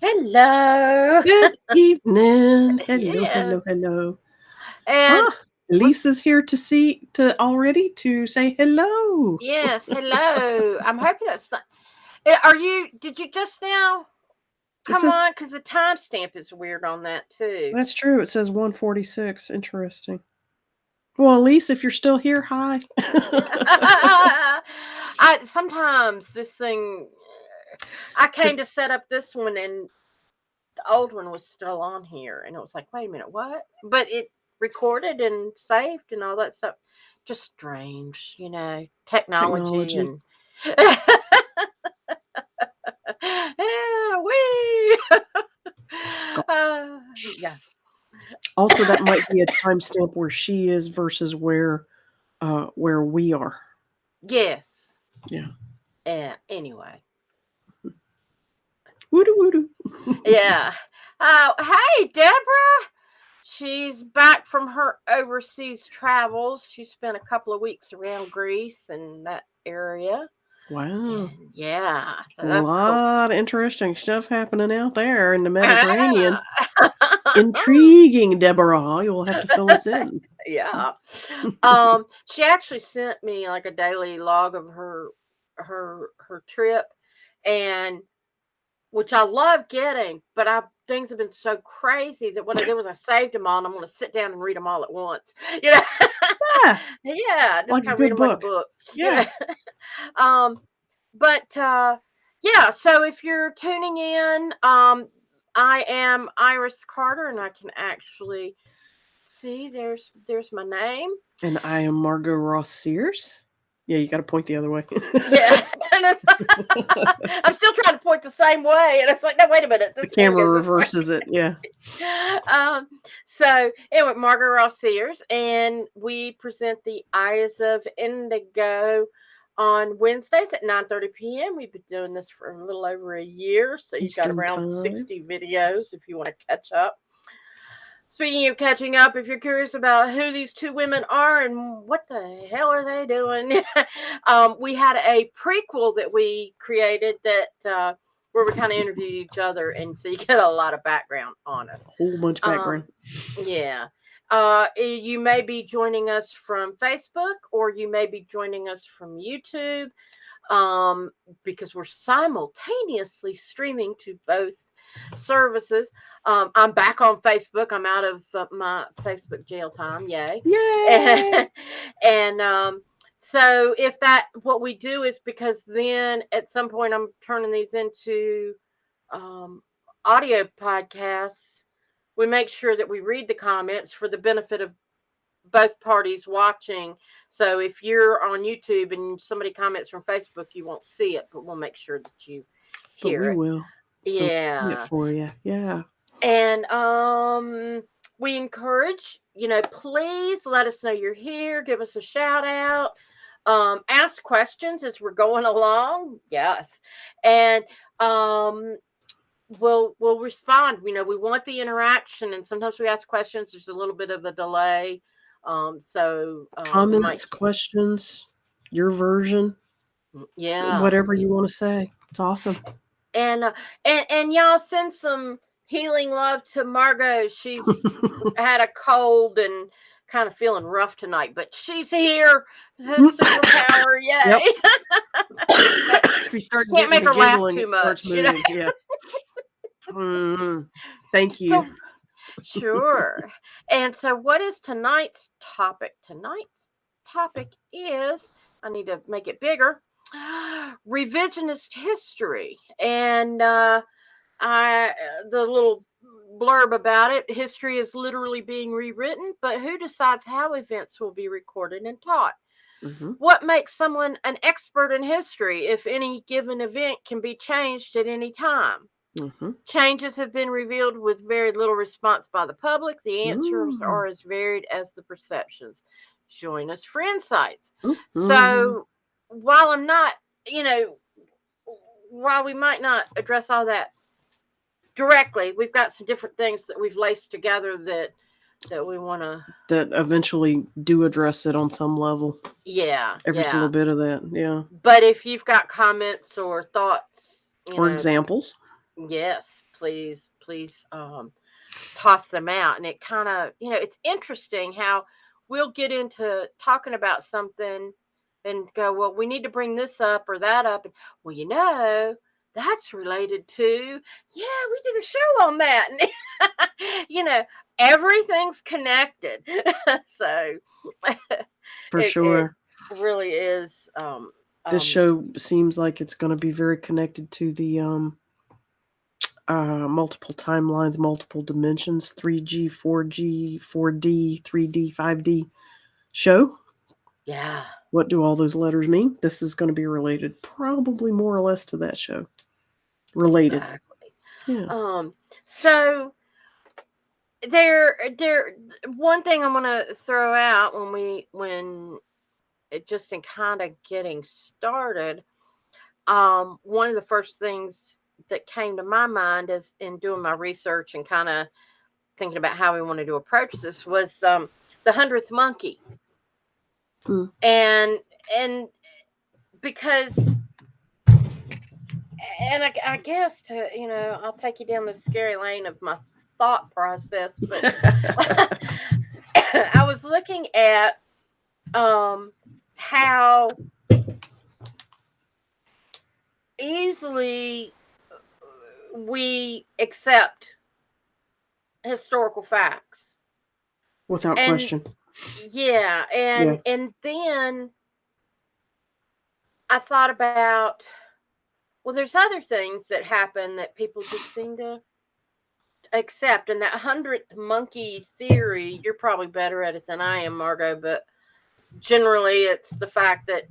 Hello. Good evening. Hello, hello, Yes. hello. And Ah, we're Lisa's here to say hello. yes, hello. I'm hoping it's not. Did you just now It come says on? Because the timestamp is weird on that too. that's true. It says 146. Interesting. Well, Lisa, if you're still here, hi. I sometimes this thing I The- came to set up this one and the old one was still on here and it was like, wait a minute, what? But it recorded and saved and all that stuff. Just strange, technology Technology. and yeah, we. Yeah. Also, that might be a timestamp where she is versus where we are. Yes. Yeah. Anyway. Woodoo woodoo. Yeah. Hey, Deborah. She's back from her overseas travels. She spent a couple of weeks around Greece and that area. Wow. And yeah, so A that's cool. lot of interesting stuff happening out there in the Mediterranean. Ah. Intriguing, Deborah. You'll have to fill us in. Yeah. She actually sent me like a daily log of her trip, and which I love getting, but I things have been so crazy that what I did was I saved them all and I'm gonna sit down and read them all at once. You know? Yeah, Yeah, just like a kind of read good them like a book. book. You know? Yeah. Um, but yeah, so if you're tuning in, I am Iris Carter and I can actually see there's my name. And I am Margot Ross Sears. Yeah, you got to point the other way. Yeah. And I'm still trying to point the same way. And it's like, no, wait a minute. The This hand camera goes this way. reverses it. Yeah. um, so anyway, Margaret Ross Sears, and we present the Eyes of Indigo on Wednesdays at 9:30 p.m. We've been doing this for a little over a year, so you got Eastern around time. 60 videos if you want to catch up. Speaking of catching up, if you're curious about who these two women are and what the hell are they doing, we had a prequel that we created that where we kind of interviewed each other, and so you get a lot of background on us. Whole bunch of background. Um, yeah. You may be joining us from Facebook or you may be joining us from YouTube because we're simultaneously streaming to both services. I'm back on Facebook. I'm out of my Facebook jail time. Yay. Yay! And so if that, what we do is because then at some point I'm turning these into um, audio podcasts, we make sure that we read the comments for the benefit of both parties watching. So if you're on YouTube and somebody comments from Facebook, you won't see it, but we'll make sure that you But hear we it. will. So it Yeah. for you. Yeah. And we encourage, please let us know you're here, give us a shout out. Ask questions as we're going along. Yes. And um we'll respond. We want the interaction, and sometimes we ask questions. There's a little bit of a delay, so we might. Comments, questions, your version, Yeah. whatever you want to say. It's awesome. And y'all send some healing love to Margot. She's had a cold and kind of feeling rough tonight, but she's here. Her superpower, Yep. yay! But If you start can't getting make to her laugh giggling, too it starts much. moving. Yeah. Thank you. So sure. And so, what is tonight's topic? Tonight's topic is, I need to make it bigger, revisionist history. And the little blurb about it, history is literally being rewritten, but who decides how events will be recorded and taught? Hmm. What makes someone an expert in history if any given event can be changed at any time? Hmm. Changes have been revealed with very little response by the public. The answers Mm. are as varied as the perceptions. Join us for insights. Mm. So, while I'm not, you know, while we might not address all that directly, we've got some different things that we've laced together that we want to. That eventually do address it on some level. Yeah, Every single yeah. bit of that. Yeah. But if you've got comments or thoughts, Or examples. yes, please, toss them out. And it kind of, it's interesting how we'll get into talking about something and go, well, we need to bring this up or that up. And, well, that's related to, yeah, we did a show on that. And, everything's connected. So For it sure. really is. This show seems like it's going to be very connected to the multiple timelines, multiple dimensions, 3G, 4G, 4D, 3D, 5D show. Yeah. What do all those letters mean? This is going to be related, probably more or less to that show. Related. Exactly. Yeah. So there one thing I'm gonna throw out when it just in kind of getting started, one of the first things that came to my mind is in doing my research and kind of thinking about how we wanted to approach this was the 100th monkey. Mm. And because I guess I'll take you down the scary lane of my thought process, but I was looking at how easily we accept historical facts Without and question. yeah, and then I thought about, well, there's other things that happen that people just seem to accept. And that 100th monkey theory, you're probably better at it than I am, Margot, but generally it's the fact that,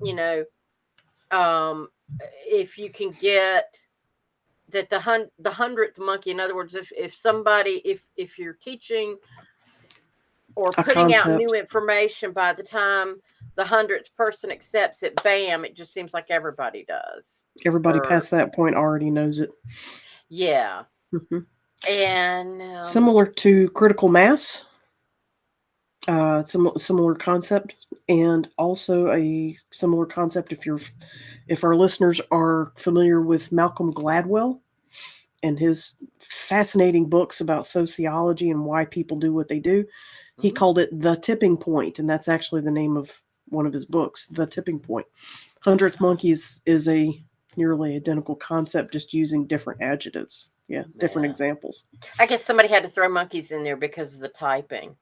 if you can get that the 100th monkey, in other words, if somebody, if you're teaching or putting out new information, by the time the 100th person accepts it, bam, it just seems like everybody does. Everybody past that point already knows it. Yeah. Mm-hmm. And similar to critical mass, similar concept, and also a similar concept if our listeners are familiar with Malcolm Gladwell and his fascinating books about sociology and why people do what they do. He called it The Tipping Point, and that's actually the name of one of his books, The Tipping Point. 100th Monkeys is a nearly identical concept, just using different adjectives. Yeah, different examples. I guess somebody had to throw monkeys in there because of the typing.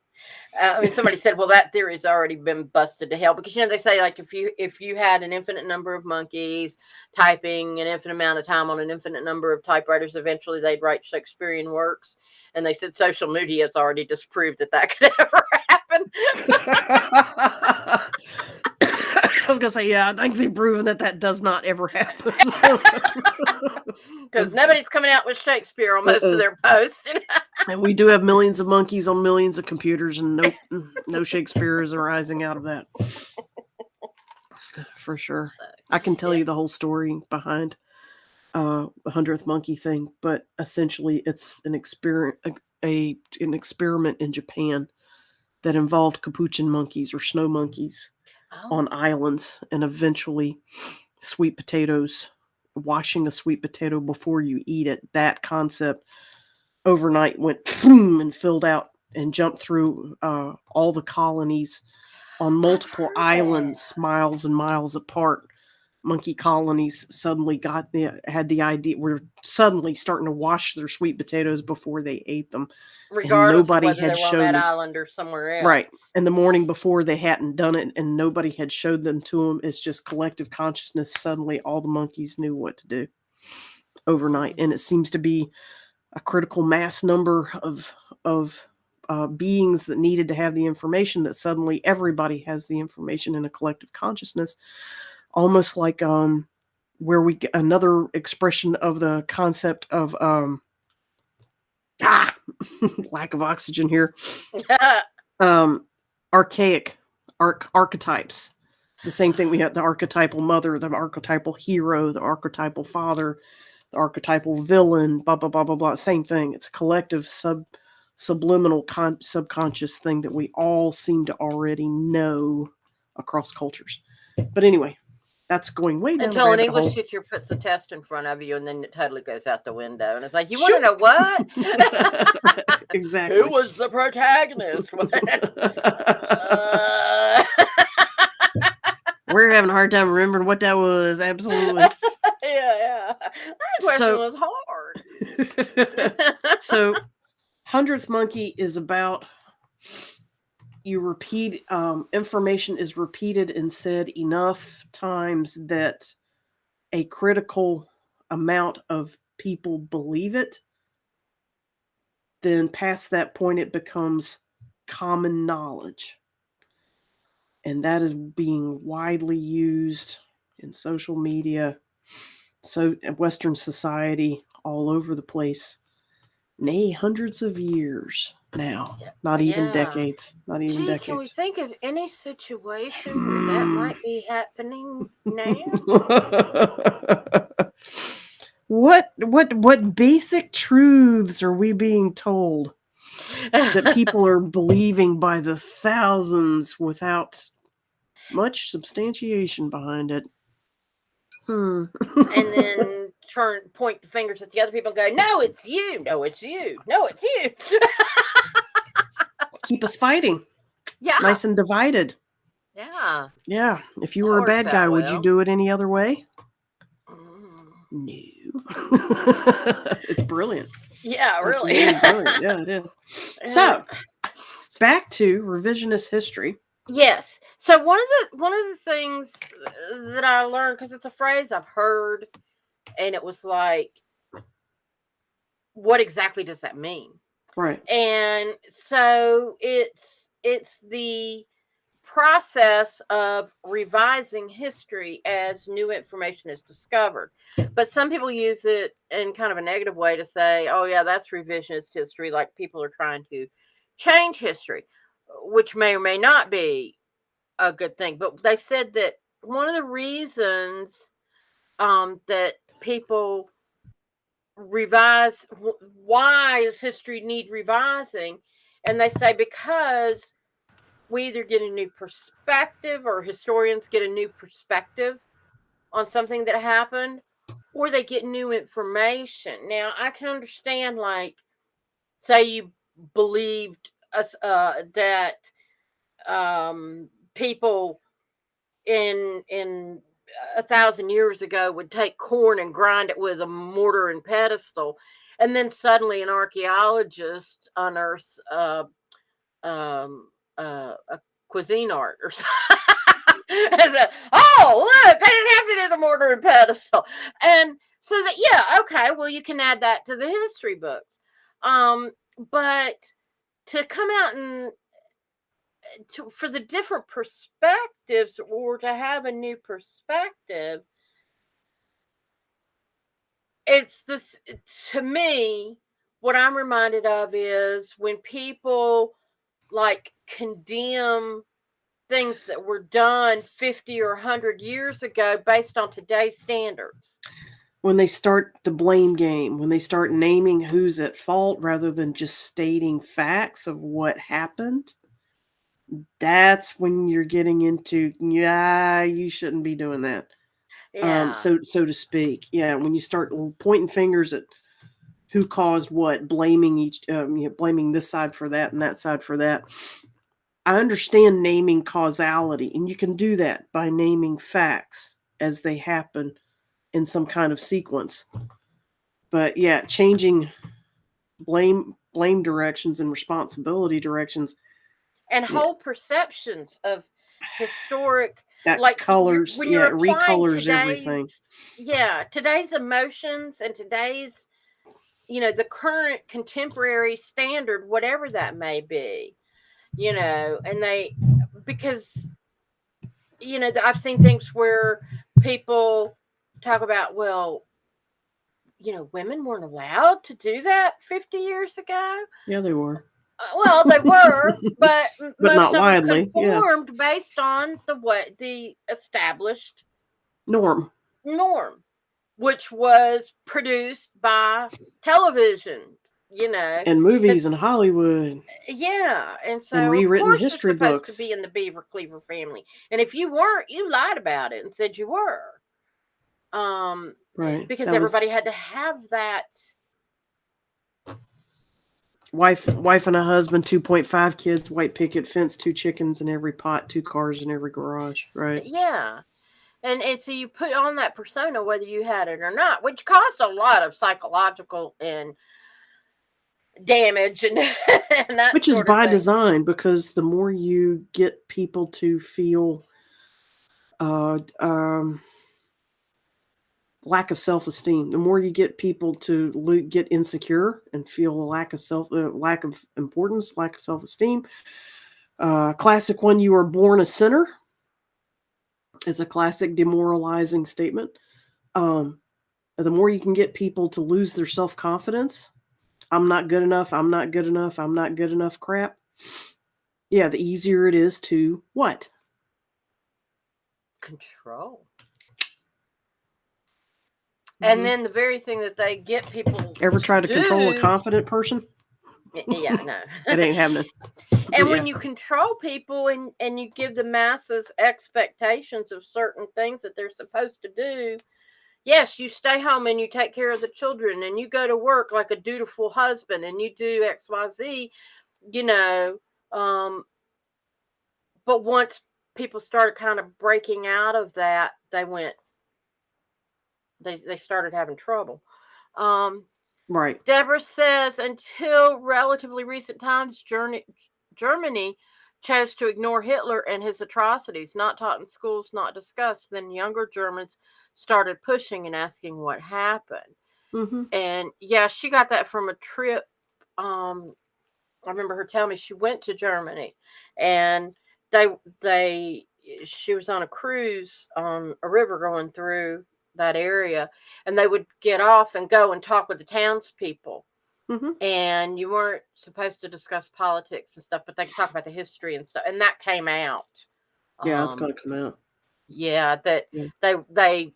Somebody said, well, that theory's already been busted to hell, because they say, like, if you had an infinite number of monkeys typing an infinite amount of time on an infinite number of typewriters, eventually they'd write Shakespearean works. And they said social media has already disproved that could ever happen. I was gonna say, yeah, I think they've proven that does not ever happen. Because nobody's coming out with Shakespeare on most of their posts. And we do have millions of monkeys on millions of computers, and no Shakespeare is arising out of that. For sure. I can tell you the whole story behind the 100th monkey thing, but essentially it's an experiment in Japan that involved capuchin monkeys or snow monkeys on islands, and eventually sweet potatoes, washing a sweet potato before you eat it. That concept overnight went boom and filled out and jumped through all the colonies on multiple islands, miles and miles apart. Monkey colonies suddenly had the idea, were suddenly starting to wash their sweet potatoes before they ate them. Regardless of whether they were on that island or somewhere else. Right. And the morning before they hadn't done it, and nobody had showed them to them. It's just collective consciousness. Suddenly all the monkeys knew what to do overnight. And it seems to be a critical mass number of beings that needed to have the information, that suddenly everybody has the information in a collective consciousness. Almost like where we get another expression of the concept of lack of oxygen here. Archaic archetypes. The same thing, we have the archetypal mother, the archetypal hero, the archetypal father, the archetypal villain, blah, blah, blah, blah, blah. Same thing. It's a collective subliminal subconscious thing that we all seem to already know across cultures. But anyway, that's going way down Until a an rabbit English hole. teacher puts a test in front of you, and then it totally goes out the window. And it's like, you want to know what? Exactly. Who was the protagonist? We're having a hard time remembering what that was. Absolutely. Yeah. That question was hard. So, Hundredth Monkey is about you repeat information is repeated and said enough times that a critical amount of people believe it. Then past that point, it becomes common knowledge. And that is being widely used in social media, so Western society, all over the place. Nay, hundreds of years now. Not even decades. Not even decades. Can we think of any situation where that might be happening now? What basic truths are we being told that people are believing by the thousands without much substantiation behind it? And then point the fingers at the other people and go, no, it's you. No, it's you. No, it's you. Keep us fighting. Yeah. Nice and divided. Yeah. Yeah. If you were a bad guy, would you do it any other way? No. It's brilliant. Yeah, it's really. Brilliant. Yeah, it is. So, back to revisionist history. Yes. So one of the things that I learned, because it's a phrase I've heard, and it was like, what exactly does that mean? Right. And so it's the process of revising history as new information is discovered. But some people use it in kind of a negative way to say, oh yeah, that's revisionist history, like people are trying to change history, which may or may not be a good thing. But they said that one of the reasons that people revise, why does history need revising? And they say because we either get a new perspective, or historians get a new perspective on something that happened, or they get new information. Now, I can understand, like, say you believed that people in 1,000 years ago would take corn and grind it with a mortar and pestle, and then suddenly an archaeologist unearths a cuisine art or something. Oh, look, they didn't have to do the mortar and pestle. And so that, yeah, okay, well, you can add that to the history books. But to come out and for the different perspectives, or to have a new perspective, it's this, to me, what I'm reminded of is when people like condemn things that were done 50 or 100 years ago based on today's standards. When they start the blame game, when they start naming who's at fault rather than just stating facts of what happened, that's when you're getting into, yeah, you shouldn't be doing that. Yeah. So to speak. Yeah, when you start pointing fingers at who caused what, blaming blaming this side for that and that side for that. I understand naming causality, and you can do that by naming facts as they happen in some kind of sequence. But yeah, changing blame directions and responsibility directions, and whole perceptions of historic, that like colors, when you're recolors everything. Yeah, today's emotions and today's, the current contemporary standard, whatever that may be, and because I've seen things where people talk about, well, women weren't allowed to do that 50 years ago. Yeah, they were. Well, they were, but most not of widely. them conformed based on the established norm, which was produced by television, you know, And movies and Hollywood yeah. And and so, of rewritten course, you're history supposed to books. be in the Beaver Cleaver family. And if you weren't, you lied about it and said you were. Right. Because That was everybody had to have that. wife and a husband, 2.5 kids, white picket fence, 2 chickens in every pot, 2 cars in every garage. Right. Yeah. And so you put on that persona whether you had it or not, which caused a lot of psychological and damage and, and that Which is sort of by thing. design, because the more you get people to feel uh, um, lack of self-esteem, the more you get people to get insecure and feel a lack of importance, lack of self-esteem. Classic one, you were born a sinner, is a classic demoralizing statement. Um, the more you can get people to lose their self-confidence, I'm not good enough, I'm not good enough, I'm not good enough crap. Yeah, the easier it is to what? Control. And Mm-hmm. then the very thing that they get people Ever to try to control a do, confident person? yeah, no. It ain't happening. And Yeah. when you control people and you give the masses expectations of certain things that they're supposed to do, yes, you stay home and you take care of the children and you go to work like a dutiful husband and you do XYZ, you know. Um, but once people started kind of breaking out of that, they started having trouble. Um, Right. Deborah says until relatively recent times, Germany chose to ignore Hitler and his atrocities, not taught in schools, not discussed. Then younger Germans started pushing and asking what happened. Mm-hmm. And yeah, she got that from a trip. Um, I remember her telling me she went to Germany, and they they she was on a cruise on a river going through that area, and they would get off and go and talk with the townspeople. Mm-hmm. And you weren't supposed to discuss politics and stuff, but they could talk about the history and stuff, and that came out. Yeah, it's Um, gonna come out. yeah, that Yeah. they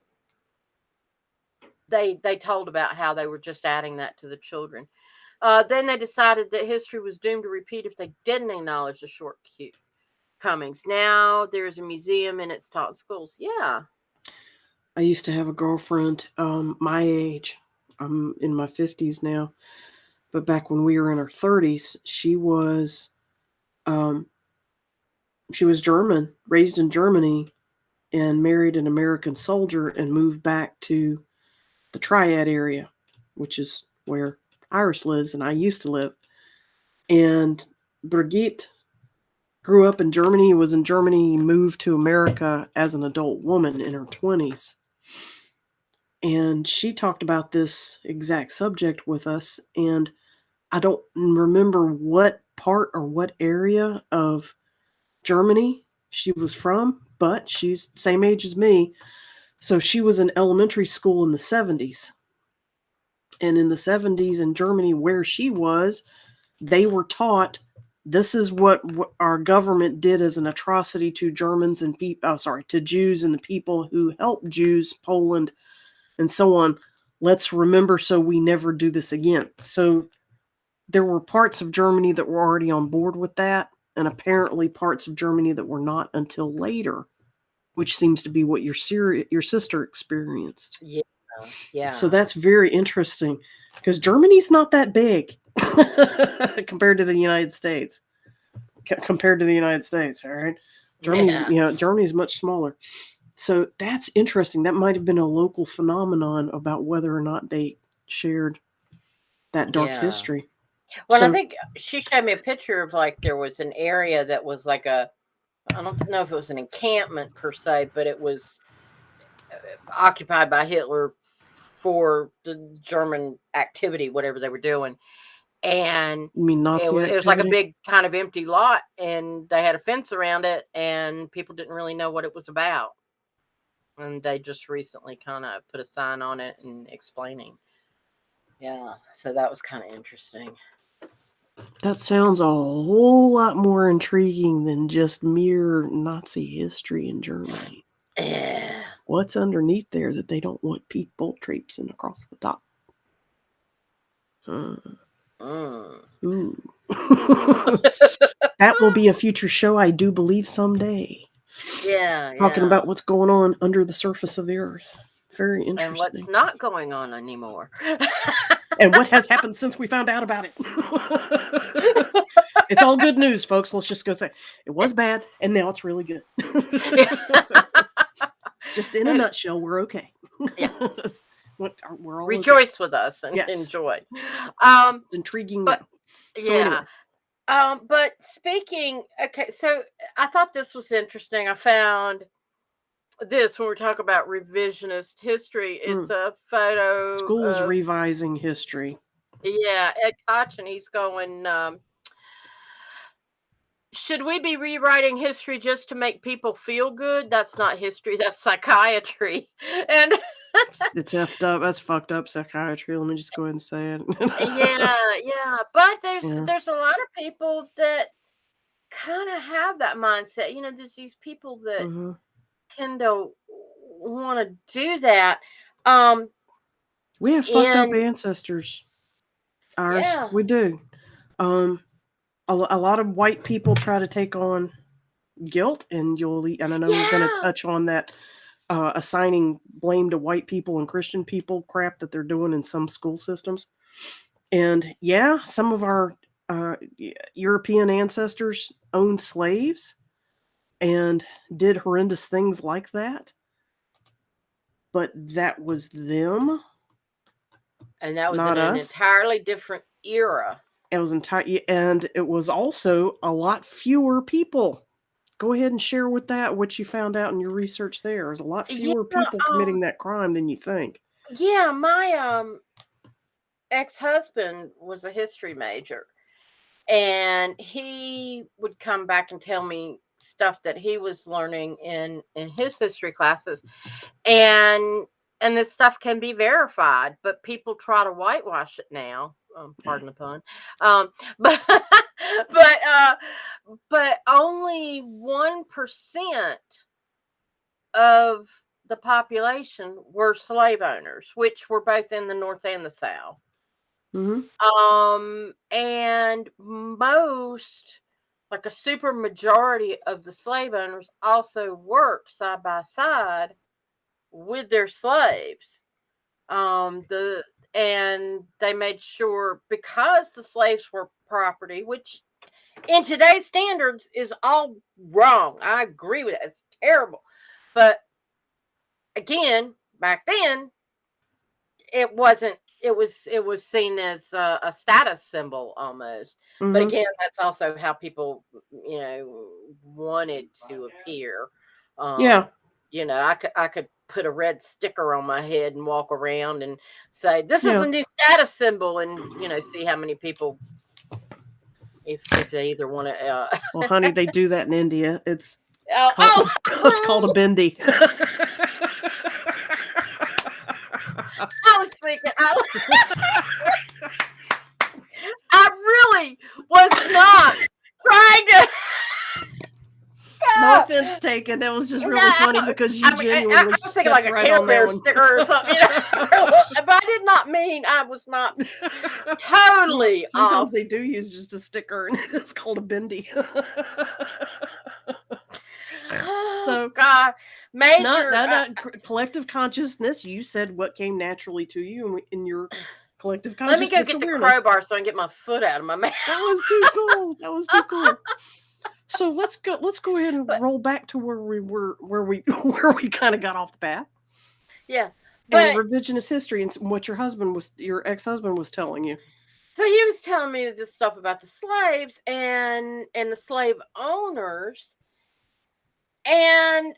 they they told about how they were just adding that to the children. Then they decided that history was doomed to repeat if they didn't acknowledge the shortcomings. Now there's a museum and it's taught in schools. Yeah. I used to have a girlfriend, my age. I'm in my 50s now, but back when we were in our 30s, um, she was German, raised in Germany, and married an American soldier, and moved back to the Triad area, which is where Iris lives and I used to live. And Brigitte grew up in Germany, was in Germany, moved to America as an adult woman in her 20s. And she talked about this exact subject with us. And I don't remember what part or what area of Germany she was from, but she's the same age as me. So she was in elementary school in the 70s. And in the 70s in Germany, where she was, they were taught this is what our government did as an atrocity to Germans and to Jews and the people who helped Jews, Poland, and so on. Let's remember so we never do this again. So there were parts of Germany that were already on board with that, and apparently parts of Germany that were not until later, which seems to be what your sister experienced. Yeah. So Yeah. that's very interesting because Germany's not that big compared to the United States. Compared to the United States, all right. Yeah. Germany's much smaller. So that's interesting. That might have been a local phenomenon about whether or not they shared that dark Yeah. history. Well, I So, think she showed me a picture of like there was an area that was like I don't know if it was an encampment per se, but it was occupied by Hitler for the German activity, whatever they were doing. And you mean Nazi it was like a activity? big kind of empty lot, and they had a fence around it, and people didn't really know what it was about. And they just recently kind of put a sign on it and explaining. Yeah, so that was kind of interesting. That sounds a whole lot more intriguing than just mere Nazi history in Germany. Yeah. What's underneath there that they don't want people traipsing across the top? Huh. Mm. Ooh. That will be a future show, I do believe, someday. Yeah, Talking yeah. about what's going on under the surface of the earth. Very And what's interesting. not going on anymore. And what has happened since we found out about it. It's all good news, folks. Let's just go say it was bad, and now it's really good. Just in a nutshell, we're okay. Yeah. We're all okay. Rejoice with us and Yes. enjoy. It's intriguing But now. So yeah. anyway. But speaking, okay, so I thought this was interesting. I found this when we're talking about revisionist history. It's a photo Schools of, revising history. yeah, Ed Koch, and he's going, should we be rewriting history just to make people feel good? That's not history, that's psychiatry. And It's effed up. That's fucked up psychiatry. Let me just go ahead and say it. yeah, yeah. But there's Yeah. there's a lot of people that kind of have that mindset. You know, there's these people that Mm-hmm. tend to want to do that. Um, We have fucked up and ancestors. Ours. yeah, We do. Um, a lot of white people try to take on guilt, and and I know we're going to yeah, touch on that assigning blame to white people and Christian people crap that they're doing in some school systems. And yeah, some of our European ancestors owned slaves and did horrendous things like that. But that was them, and that was in not an us. entirely different era. It was and it was also a lot fewer people. Go ahead and share with that what you found out in your research there. There's a lot Yeah, fewer people committing that crime than you think. yeah. My ex-husband was a history major, and he would come back and tell me stuff that he was learning in his history classes, and this stuff can be verified, but people try to whitewash it now, pardon the pun. But but but only 1% of the population were slave owners, which were both in the north and the south. Mm-hmm. And most, like a super majority of the slave owners, also worked side by side with their slaves. The and they made sure, because the slaves were property, which in today's standards is all wrong. I agree with it. It's terrible. But again, back then, it was seen as a status symbol almost. But Mm-hmm. again, that's also how people, wanted to appear. Yeah. um I could put a red sticker on my head and walk around and say, this is Yeah. a new status symbol, and see how many people, if they either want to Well, honey, they do that in India. It's oh, called it's called a cool. bindi. I was thinking, I really was not trying to. No offense taken. That was just No, really funny because you I mean, I genuinely was thinking like stepped a right Care on that Bear one. sticker or something, but I did not mean, I was not totally Sometimes off. they do use just a sticker, and it's called a bindi. Oh So, God, not major. not not collective consciousness. You said what came naturally to you in your collective Let me go consciousness get the awareness. crowbar so I can get my foot out of my mouth. That was too cool. That was too cool. So let's go ahead and But roll back to where we were, where we kind of got off the path, yeah, and but revisionist history and what your ex-husband was telling you. so he was telling me this stuff about the slaves and the slave owners, and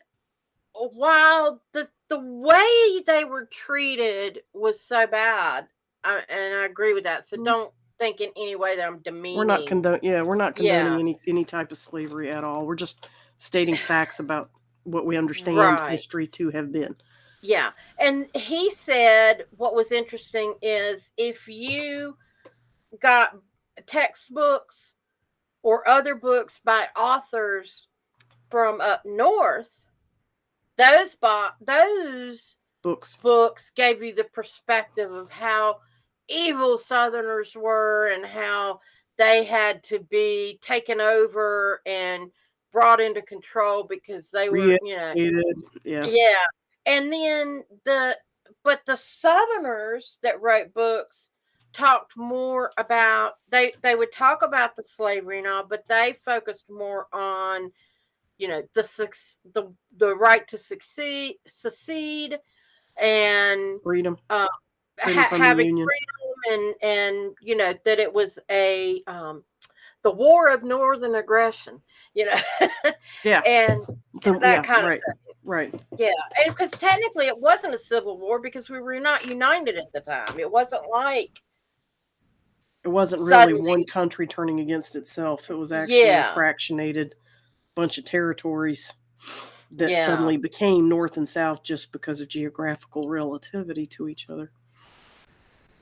while the way they were treated was so bad, and I agree with that. So Mm. don't think in any way that I'm We're not demeaning. condoning Yeah, any type of slavery at all. We're just stating facts about what we understand right. history to have been. Yeah, and he said what was interesting is, if you got textbooks or other books by authors from up north, those Books. books gave you the perspective of how evil Southerners were and how they had to be taken over and brought into control because they were, Created, yeah. yeah. And then the Southerners that wrote books talked more about they would talk about the slavery and all, but they focused more on the right to secede and Freedom. uh, Freedom from the having Union. freedom and that it was a the war of northern aggression, you know, Yeah. and that Yeah, kind of right. Right. yeah, and because technically it wasn't a civil war because we were not united at the time. It wasn't like It wasn't really one suddenly, country turning against itself. It was actually a yeah, fractionated bunch of territories that yeah, suddenly became North and South just because of geographical relativity to each other.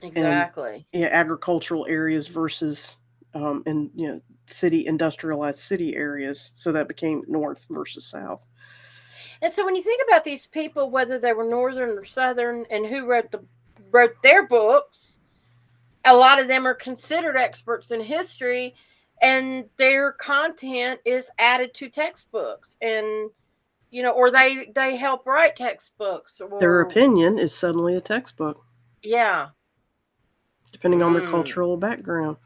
And exactly. yeah, agricultural areas versus and city industrialized city areas. So that became North versus South. And so when you think about these people, whether they were northern or southern, and who wrote their books, a lot of them are considered experts in history, and their content is added to textbooks, and or they help write textbooks, Their or opinion is suddenly a textbook, yeah. depending on their Mm. cultural background.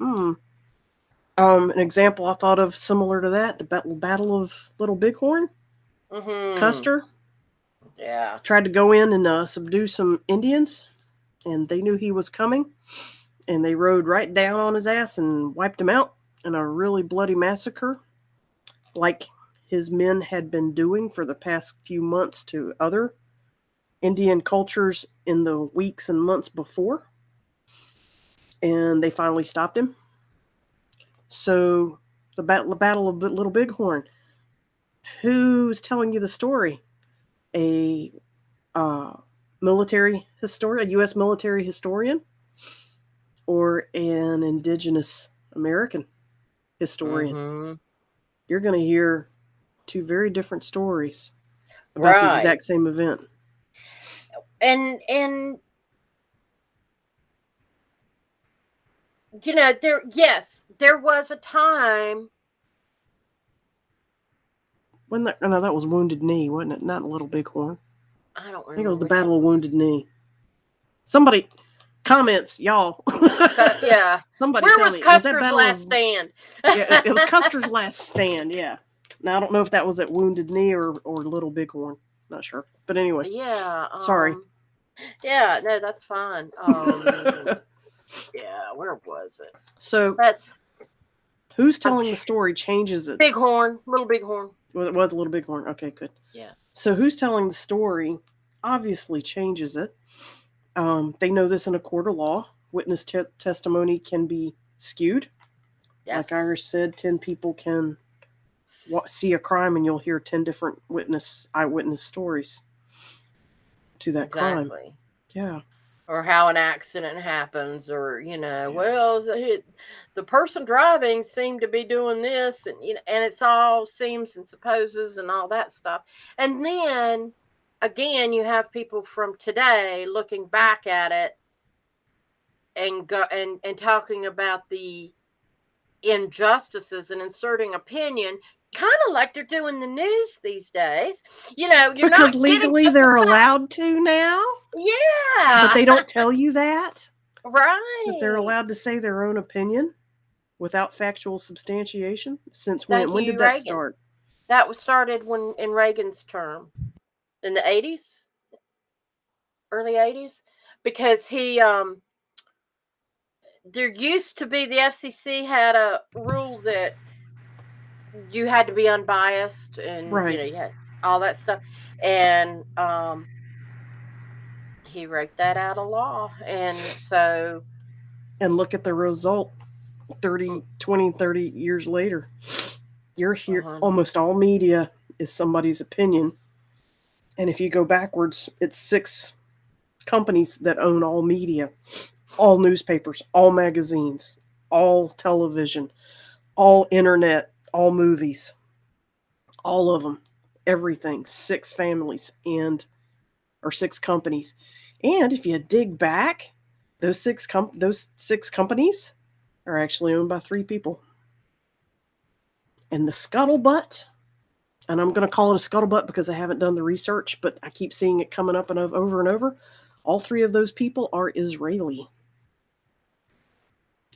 An example I thought of similar to that, the Battle of Little Bighorn. Mm-hmm. Custer Yeah. tried to go in and subdue some Indians, and they knew he was coming, and they rode right down on his ass and wiped him out in a really bloody massacre, like his men had been doing for the past few months to other Indian cultures in the weeks and months before. And they finally stopped him. So, the Battle of Little Bighorn. Who's telling you the story? A military historian, a U.S. military historian, or an indigenous American historian? Mm-hmm. You're going to hear two very different stories about the Right. exact same event. And there was a time. When that? No, that was Wounded Knee, wasn't it? Not Little Bighorn. I don't I think it remember was the which Battle one. of Wounded Knee. Somebody comments, y'all. Yeah. Somebody Where tell was me, was that Custer's Battle last of? stand? Yeah, it was Custer's Last Stand. Yeah. Now I don't know if that was at Wounded Knee or Little Bighorn. Not sure, but anyway, Yeah. sorry. Yeah. No, that's fine. Yeah. Where was it? So That's who's I'm telling the story changes it. Bighorn, Little Bighorn. Well, it was Little Bighorn. Okay, good. Yeah. So who's telling the story obviously changes it. They know this in a court of law. Witness testimony can be skewed. Like Yes. Irish said, 10 people can see a crime and you'll hear 10 different eyewitness stories to that crime. Exactly. Yeah. Or how an accident happens, or Yeah. well, the person driving seemed to be doing this, and and it's all seems and supposes and all that stuff. And then again, you have people from today looking back at it and go and talking about the injustices and inserting opinion, kind of like they're doing the news these days. You're Because not getting legally just the they're fact. allowed to now, but Yeah. they don't tell you that they're Right. allowed to say their own opinion without factual substantiation. Since when? Thank When did you, that Reagan. start? That was started when in Reagan's term in the 80s, early 80s, because there used to be, the FCC had a rule that you had to be unbiased, and Right. you had all that stuff, and he wrote that out of law, and so And look at the result 30, mm, 20, 30 years later. You're here, uh-huh, almost all media is somebody's opinion. And if you go backwards, it's 6 companies that own all media, all newspapers, all magazines, all television, all internet, all movies, all of them, everything. 6 families or 6 companies. And if you dig back, those six companies are actually owned by 3 people. And the scuttlebutt, and I'm going to call it a scuttlebutt because I haven't done the research, but I keep seeing it coming up and over and over. All 3 of those people are Israeli.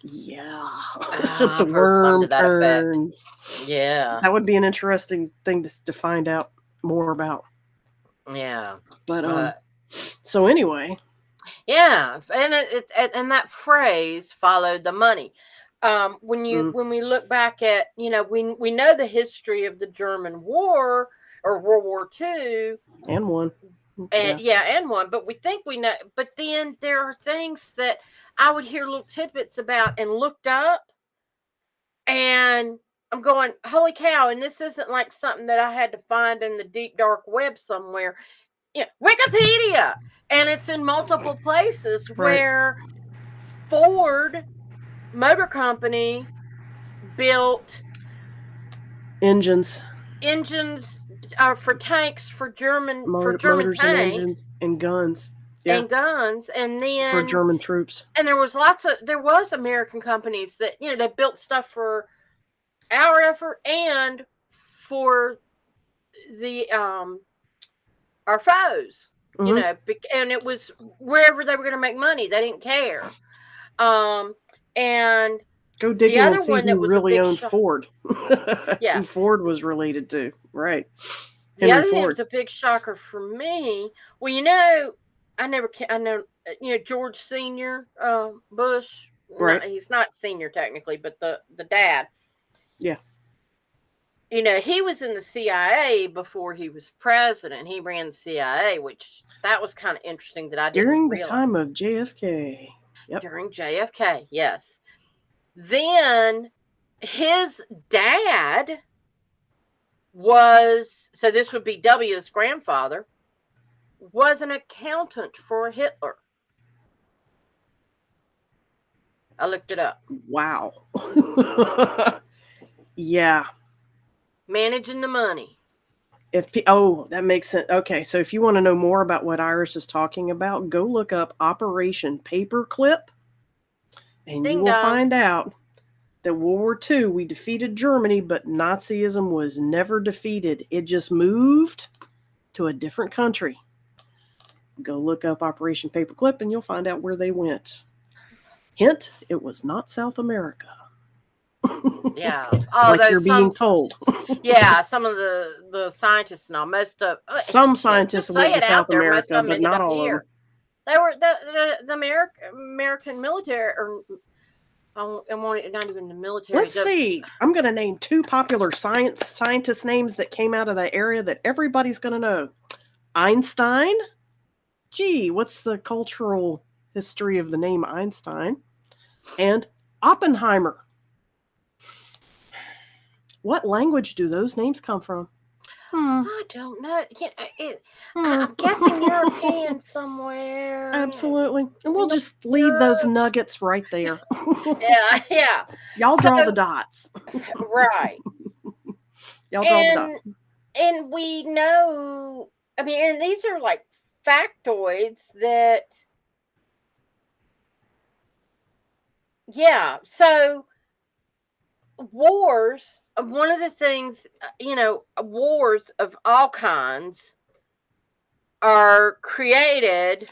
Yeah. The I've heard something worm to that effect. turns. Yeah. That would be an interesting thing to find out more about. Yeah. But so anyway. Yeah, and and that phrase followed the money. When we look back at, we know the history of the German War or World War II, And one. and and one, but we think we know. But then there are things that I would hear little tidbits about and looked up, and I'm going, holy cow! And this isn't like something that I had to find in the deep dark web somewhere. Yeah, Wikipedia, and it's in multiple places where Ford Motor Company built engines for tanks for German motors tanks and engines and guns. Yeah. And guns, and then for German troops. And there was American companies that they built stuff for our effort and for the our foes. And it was wherever they were going to make money. They didn't care. And go digging and see who really owned Ford. Yeah, who Ford was related to, right? The other thing that's a big shocker for me. Well, I know George Senior Bush. Right. He's not senior technically, but the dad. Yeah. He was in the CIA before he was president. He ran the CIA, which that was kind of interesting that I didn't during realize. The time of JFK. Yep. During JFK, yes. Then his dad so this would be W's grandfather, was an accountant for Hitler. I looked it up. Wow. Yeah. Managing the money. That makes sense. Okay, so if you want to know more about what Iris is talking about, go look up Operation Paperclip, and you will find out that World War II, we defeated Germany, but Nazism was never defeated. It just moved to a different country. Go look up Operation Paperclip, and you'll find out where they went. Hint, it was not South America. Yeah. Like you're being told. Yeah, some of the scientists and all, most of some scientists went to South America, but not all of them. They were the American military, or not even the military. Let's see. I'm going to name 2 popular scientist names that came out of that area that everybody's going to know. Einstein. Gee, what's the cultural history of the name Einstein? And Oppenheimer. What language do those names come from? I don't know. I'm guessing European somewhere. Absolutely. And we'll just leave those nuggets right there. Yeah. Y'all draw the dots. Right. Y'all draw the dots. And we know, and these are like factoids that, so wars, one of the things, wars of all kinds are created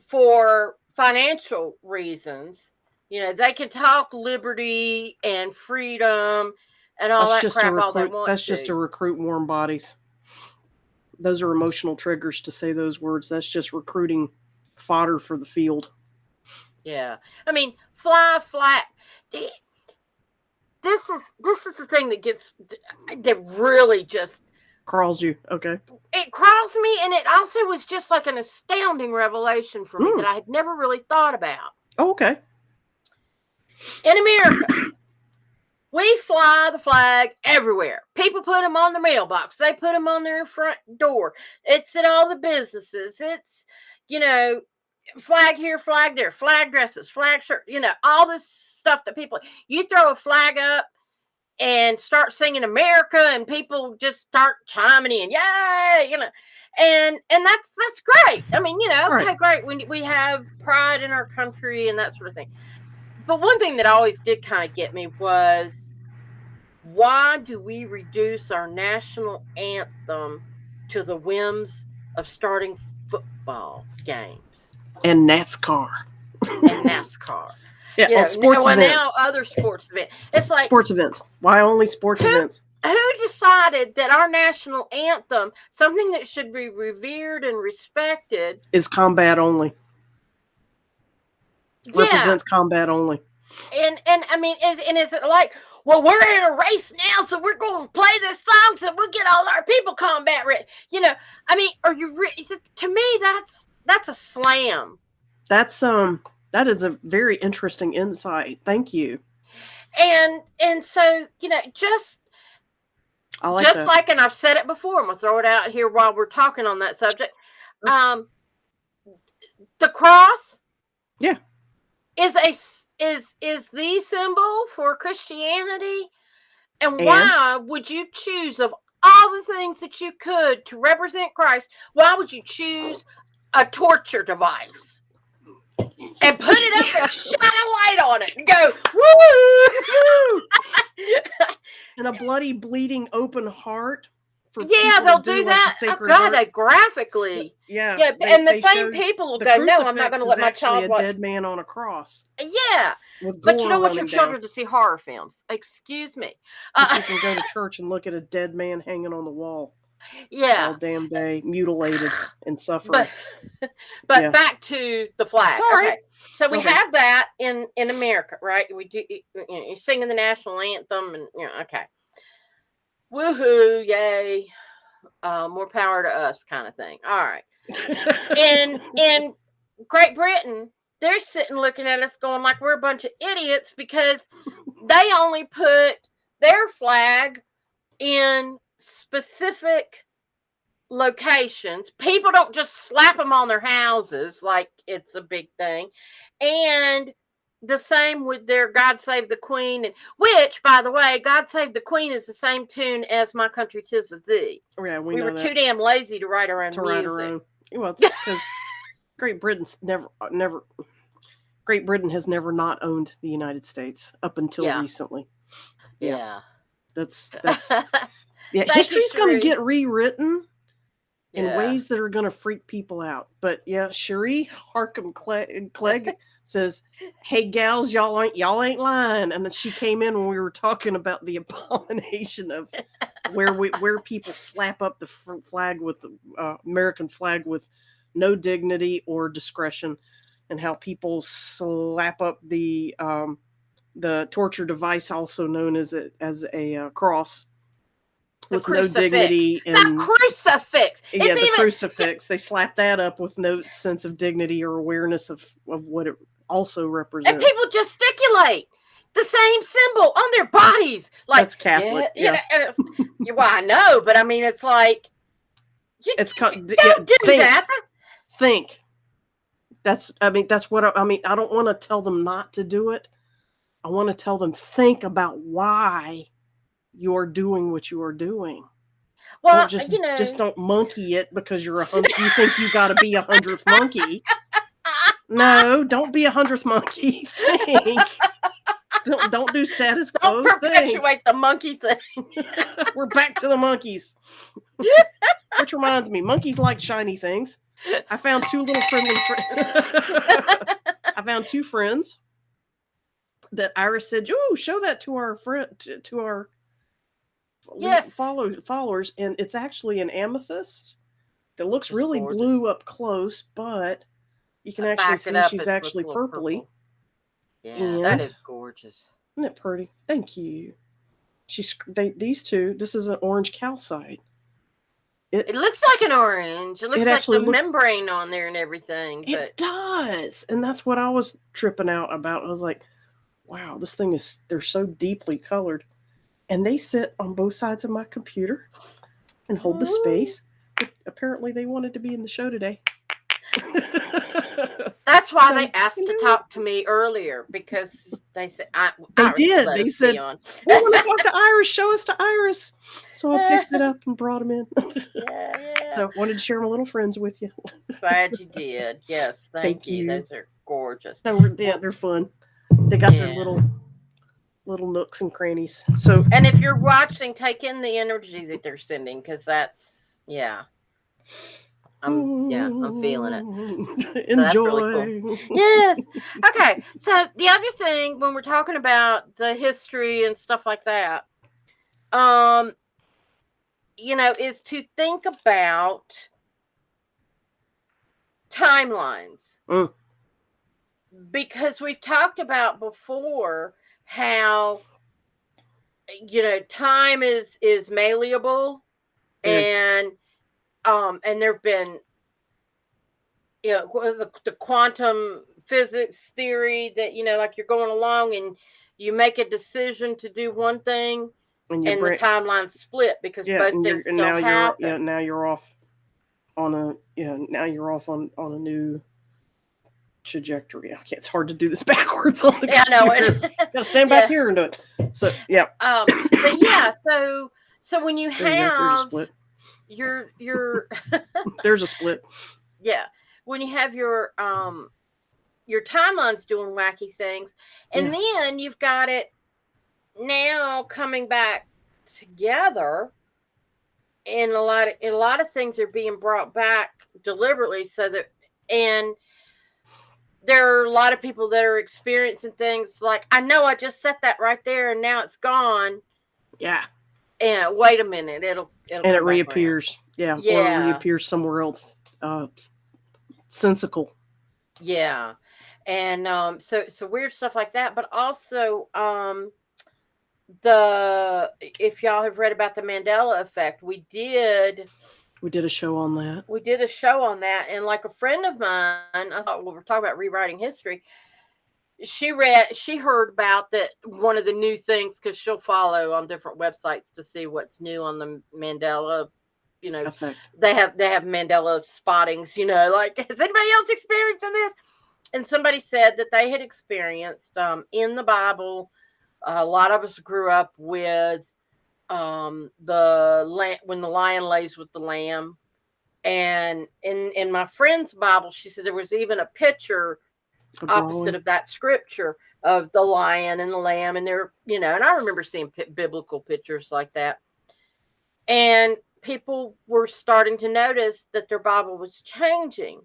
for financial reasons. They can talk liberty and freedom and all that crap all they want. That's just to recruit warm bodies. Those are emotional triggers to say those words. That's just recruiting fodder for the field. Yeah. Fly flat. This is the thing that really just crawls you. Okay. It crawls me, and it also was just like an astounding revelation for me that I had never really thought about. Oh, okay. In America, we fly the flag everywhere. People put them on the mailbox. They put them on their front door. It's at all the businesses. It's, flag here, flag there, flag dresses, flag shirt, all this stuff that people, you throw a flag up and start singing America, and people just start chiming in, yay, and that's great. I mean, okay, great. We have pride in our country and that sort of thing. But one thing that always did kind of get me was, why do we reduce our national anthem to the whims of starting football games and NASCAR? and NASCAR? Yeah, sports events. Now other sports events. It's like sports events. Why only sports events? Who decided that our national anthem, something that should be revered and respected, is combat only? Represents combat only. And I mean, is it like, well, we're in a race now, so we're going to play this song so we'll get all our people combat ready? I mean, are you to me, that's a slam. That is a very interesting insight. Thank you. And so, just that. Like, and I've said it before, I'm gonna throw it out here while we're talking on that subject. The cross, is the symbol for Christianity. And why would you choose, of all the things that you could to represent Christ, why would you choose a torture device and put it up and shine a light on it and go, woo! And a bloody, bleeding, open heart. They'll do that. Oh God, they graphically. And the same people will go, no, I'm not going to let my child watch a dead man on a cross. Yeah, but you don't want your children to see horror films. Excuse me. You can go to church and look at a dead man hanging on the wall. Yeah, all damn day, mutilated and suffering. But back to the flag. Sorry. Okay. So we have that in America, right? We do. You're singing the national anthem, and okay. Woohoo! Yay! More power to us, kind of thing. All right. in Great Britain, they're sitting looking at us, going like we're a bunch of idiots because they only put their flag in specific locations. People don't just slap them on their houses like it's a big thing. And the same with their God Save the Queen, and which, by the way, God Save the Queen is the same tune as My Country 'Tis of Thee. Yeah, we were too damn lazy to write our own music. Well, it's because Great Britain's never. Great Britain has never not owned the United States up until recently. Yeah. That's history's going to get rewritten in ways that are going to freak people out. But Cherie Harkham Clegg says, "Hey gals, y'all ain't lying." And then she came in when we were talking about the abomination of where people slap up the flag with the American flag with no dignity or discretion, and how people slap up the torture device, also known as a cross, with no dignity, and the crucifix. The crucifix. They slap that up with no sense of dignity or awareness of what it also represents. And people gesticulate the same symbol on their bodies. Like, that's Catholic. Well, I know, but I mean, it's like don't do that. Think. That's what I mean. I don't want to tell them not to do it. I want to tell them, think about why you're doing what you are doing. Well, just don't monkey it because you think you got to be 100th monkey. No, don't be 100th monkey. Think. Don't do status quo. Don't perpetuate the monkey thing. We're back to the monkeys. Which reminds me, monkeys like shiny things. I found two little friendly I found two friends that Iris said, "Ooh, show that to our friend, to our followers," and it's actually an amethyst that looks really gorgeous. Blue up close, but you can actually see she's actually purpley. Purple. Yeah, that is gorgeous. Isn't it pretty? Thank you. These two. This is an orange calcite. It looks like an orange. It looks like the membrane on there and everything. But it does, and that's what I was tripping out about. I was like, "Wow, this thing they're so deeply colored." And they sit on both sides of my computer and hold the space. But apparently they wanted to be in the show today. That's why they asked to talk to me earlier, because They said, They Iris did. let They us be said, on. "We want to talk to Iris. Show us to Iris." So I picked it up and brought them in. Yeah. So I wanted to share my little friends with you. Glad you did. Yes, thank Thank you. you. Those are gorgeous. Yeah, they're fun. They got their Yeah. little nooks and crannies. So And if you're watching, take in the energy that they're sending, because that's, yeah. I'm feeling it. So that's really cool. enjoy. Yes. Okay. So the other thing when we're talking about the history and stuff like that, um, is to think about timelines. Mm, Because we've talked about before how time is malleable, very. and there've been the quantum physics theory that like you're going along and you make a decision to do one thing And your and the brain, timeline split because yeah, both things still happen. now you're off on a now you're off on a new trajectory. Okay, it's hard to do this backwards on the Yeah, I know computer. it. Gotta stand back Yeah. here and do it. So yeah. But yeah, so when you There you go. There's a have split. your There's a split. yeah, when you have your timelines doing wacky things, and then you've got it now coming back together, and a lot of things are being brought back deliberately so that, and there are a lot of people that are experiencing things like, I know I just set that right there and now it's gone. Yeah. And wait a minute, it'll And come it back reappears. around. Yeah. Or it Yeah. reappears somewhere else. Sensical. Yeah. And so weird stuff like that, but also if y'all have read about the Mandela effect, we did a show on that. we did a show on that, and like a friend of mine, I thought, well, we're talking about rewriting history. She heard about that, one of the new things, because she'll follow on different websites to see what's new on the Mandela. Effect. They have Mandela spottings. Like, is anybody else experiencing this? And somebody said that they had experienced in the Bible. A lot of us grew up with when the lion lays with the lamb, and in my friend's Bible, she said there was even a picture opposite of that scripture of the lion and the lamb, and and I remember seeing biblical pictures like that, and people were starting to notice that their Bible was changing,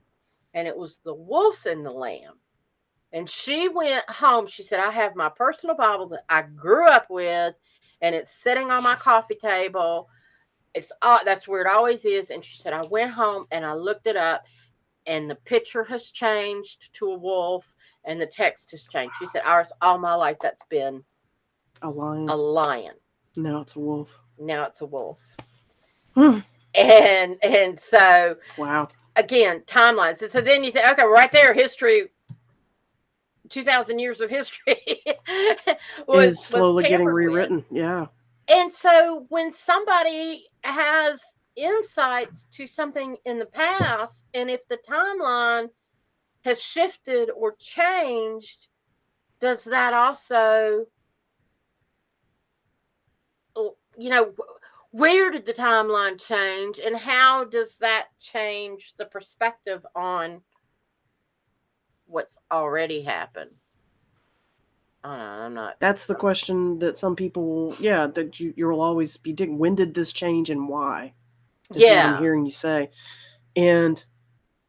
and it was the wolf and the lamb. And she went home. She said, I have my personal Bible that I grew up with, and it's sitting on my coffee table. That's where it always is. And she said, I went home and I looked it up, and the picture has changed to a wolf and the text has changed. She said, Iris, all my life that's been a lion. Now it's a wolf. And so, wow. Again, timelines. And so then you think, okay, right there, history, 2,000 years of history is slowly getting rewritten. Yeah. And so when somebody has insights to something in the past, and if the timeline has shifted or changed, does that also, where did the timeline change, and how does that change the perspective on what's already happened? I don't know, I'm not. That's the question that some people, that you'll always be digging. When did this change and why? Is what I'm hearing you say. And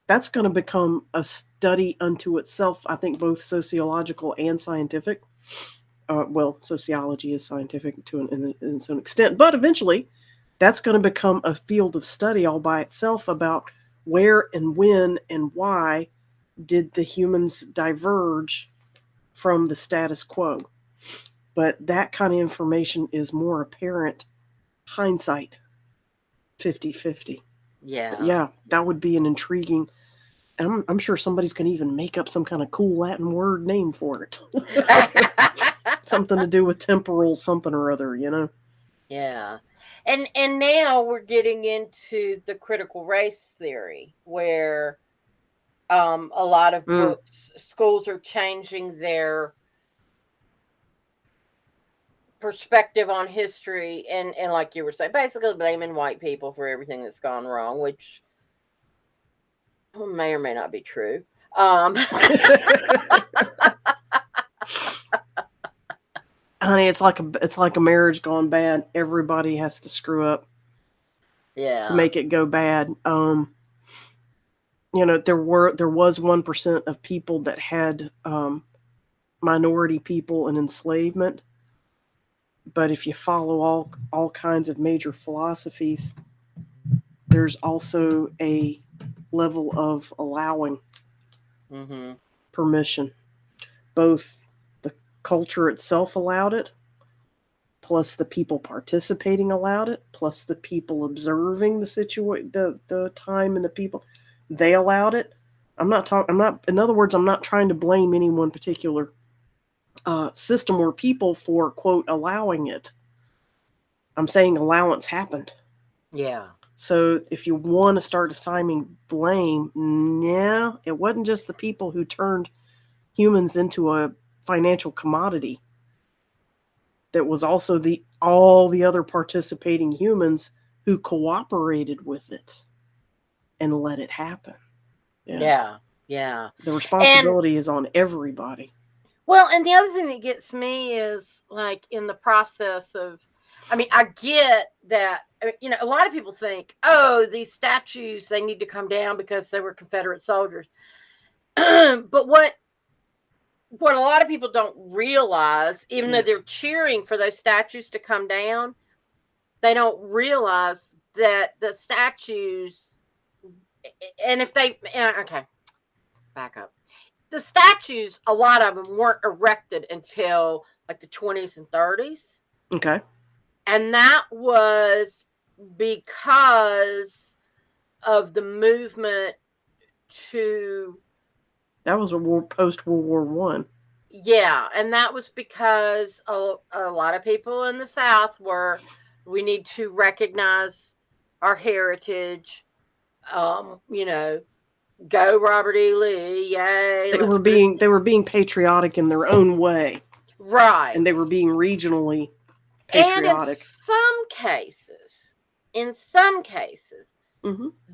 that's going to become a study unto itself, I think, both sociological and scientific. Well, sociology is scientific in some extent, but eventually that's going to become a field of study all by itself about where and when and why did the humans diverge from the status quo. But that kind of information is more apparent hindsight 50-50. Yeah. But that would be an intriguing. I'm sure somebody's going to even make up some kind of cool Latin word name for it. Something to do with temporal something or other, Yeah. And now we're getting into the critical race theory, where a lot of books, schools are changing their perspective on history, and like you were saying, basically blaming white people for everything that's gone wrong, which may or may not be true. Honey, it's like a marriage gone bad. Everybody has to screw up to make it go bad. There was 1% of people that had minority people in enslavement. But if you follow all kinds of major philosophies, there's also a level of allowing permission. Both the culture itself allowed it, plus the people participating allowed it, plus the people observing the situation, the time and the people, they allowed it. In other words, I'm not trying to blame any one particular system or people for, quote, allowing it. I'm saying allowance happened. Yeah. So if you want to start assigning blame, no, it wasn't just the people who turned humans into a financial commodity. That was also all the other participating humans who cooperated with it and let it happen. Yeah. The responsibility is on everybody. Well, and the other thing that gets me is, like, in the process of, I get that, a lot of people think, oh, these statues, they need to come down because they were Confederate soldiers. But what a lot of people don't realize, even though they're cheering for those statues to come down, they don't realize that the statues, and if they, okay, back up. The statues, a lot of them weren't erected until like the 20s and 30s. Okay. And that was because of the movement to... That was post-World War I. Yeah, and that was because a lot of people in the South we need to recognize our heritage, go Robert E. Lee, yay. They were being patriotic in their own way. Right. And they were being regionally patriotic. And in some cases,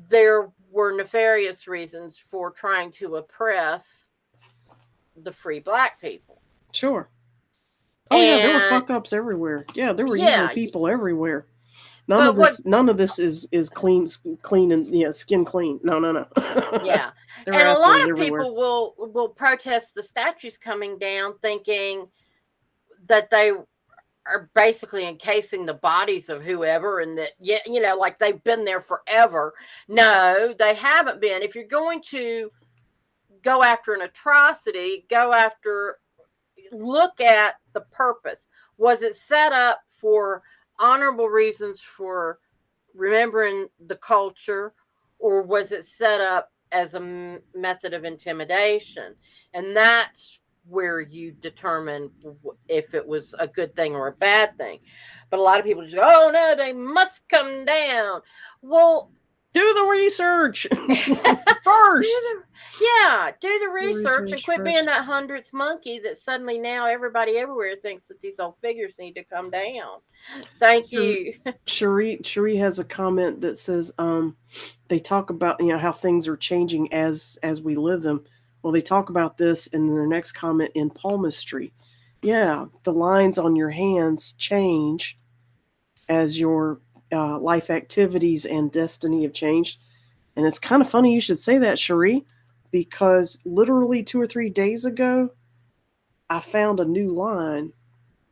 there were nefarious reasons for trying to oppress the free black people. Sure. Oh, yeah, there were fuck-ups everywhere. Yeah, there were evil people everywhere. None of this is clean and skin clean. No. Yeah. And a lot of people will protest the statues coming down, thinking that they are basically encasing the bodies of whoever, and that, like they've been there forever. No, they haven't been. If you're going to go after an atrocity, look at the purpose. Was it set up for honorable reasons for remembering the culture, or was it set up as a method of intimidation? And that's where you determine if it was a good thing or a bad thing. But a lot of people just go, oh no, they must come down. Well, do the research first. Do the research and quit being that 100th monkey that suddenly now everybody everywhere thinks that these old figures need to come down. Thank you. Cherie has a comment that says they talk about how things are changing as we live them. Well, they talk about this in their next comment in palmistry. Yeah, the lines on your hands change as your life activities and destiny have changed. And it's kind of funny you should say that, Cherie, because literally 2 or 3 days ago, I found a new line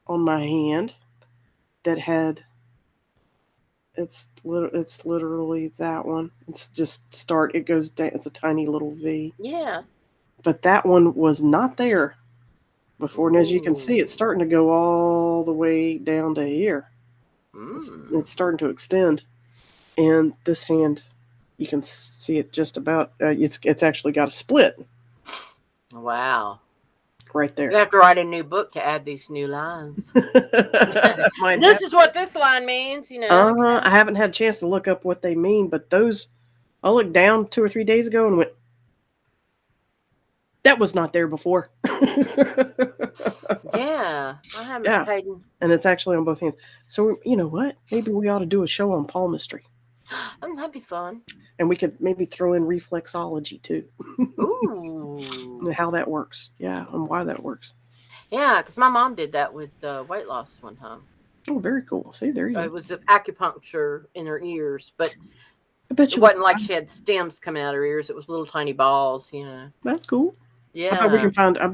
on my hand that had, it's literally that one. It's just it goes down. It's a tiny little V. Yeah. But that one was not there before. And as you can see, it's starting to go all the way down to here. It's starting to extend. And this hand, you can see it just about, it's actually got a split. Wow. Right there. You have to write a new book to add these new lines. This is what this line means, I haven't had a chance to look up what they mean, but I looked down 2 or 3 days ago and went, that was not there before. Yeah, I haven't Yeah. paid. And it's actually on both hands. So, you know what? Maybe we ought to do a show on palmistry. That'd be fun. And we could maybe throw in reflexology too. Ooh. How that works. Yeah, and why that works. Yeah, because my mom did that with weight loss one time. Oh, very cool. See, there you go. It was acupuncture in her ears, but I bet it you wasn't like she had stems coming out of her ears. It was little tiny balls, you know. that's cool. Yeah. I bet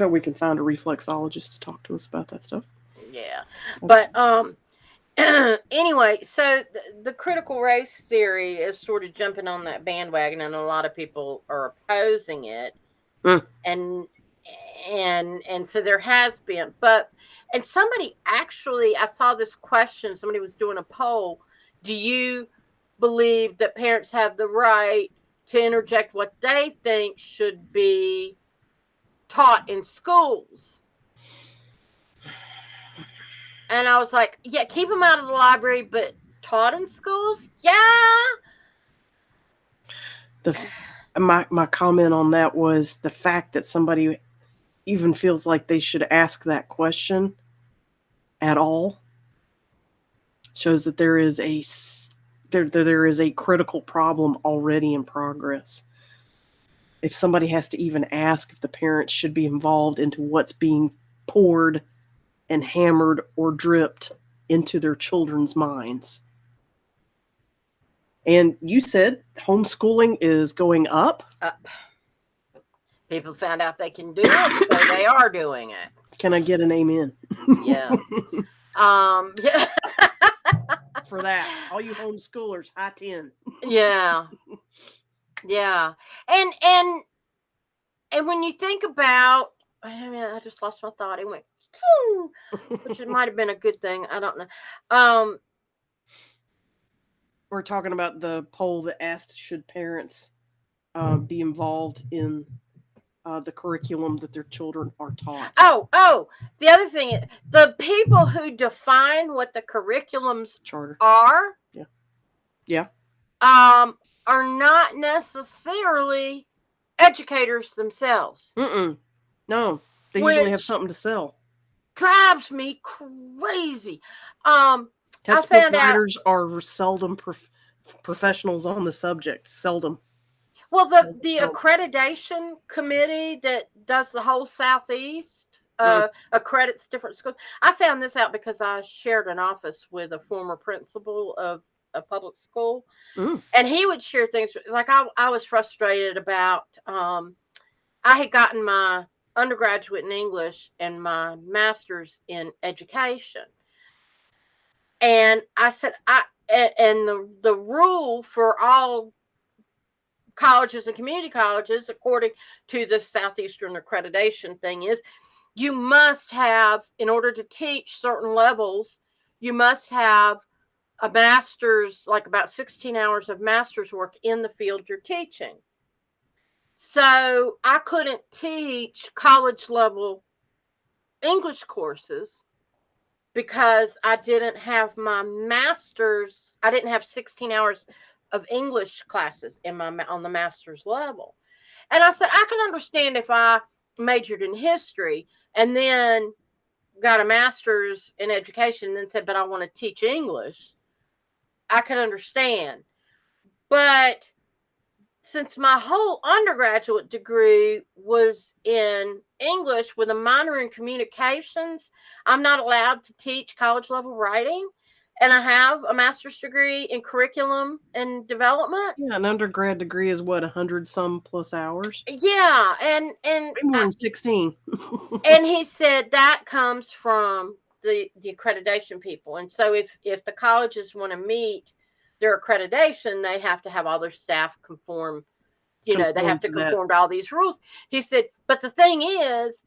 we can find a reflexologist to talk to us about that stuff. Yeah. But anyway, so the critical race theory is sort of jumping on that bandwagon, and a lot of people are opposing it. And so there has been, and somebody actually, I saw this question, somebody was doing a poll. Do you believe that parents have the right to interject what they think should be taught in schools? And I was like, yeah, keep them out of the library, but taught in schools? Yeah. My comment on that was the fact that somebody even feels like they should ask that question at all shows that there is a critical problem already in progress. If somebody has to even ask if the parents should be involved into what's being poured and hammered or dripped into their children's minds. And you said homeschooling is going up? Up. People found out they can do it, so they are doing it. Can I get an amen? Yeah. Yeah. For that, all you homeschoolers, high 10. Yeah. Yeah. And when you think about, I mean, I just lost my thought. It went, which it might have been a good thing. I don't know. We're talking about the poll that asked, should parents be involved in the curriculum that their children are taught? Oh, the other thing is, the people who define what the curriculums Charter are, yeah, are not necessarily educators themselves. No, they usually have something to sell. Drives me crazy. Textbook writers are seldom professionals on the subject. Seldom. Well, the accreditation committee that does the whole Southeast accredits different schools. I found this out because I shared an office with a former principal of a public school, and he would share things like I was frustrated about. I had gotten my undergraduate in English and my master's in education, and I said and the rule for all colleges and community colleges, according to the Southeastern accreditation thing, is you must have, in order to teach certain levels, you must have a master's, like about 16 hours of master's work in the field you're teaching. So I couldn't teach college level English courses because I didn't have my master's. I didn't have 16 hours of English classes on the master's level. And I said, I can understand if I majored in history and then got a master's in education and then said, but I want to teach English. I can understand. But since my whole undergraduate degree was in English with a minor in communications, I'm not allowed to teach college level writing. And I have a master's degree in curriculum and development. Yeah, an undergrad degree is what, 100 some plus hours? Yeah, and more than 16. And he said that comes from the accreditation people. And so if the colleges want to meet their accreditation, they have to have all their staff conform. They have to conform to all these rules. He said, but the thing is,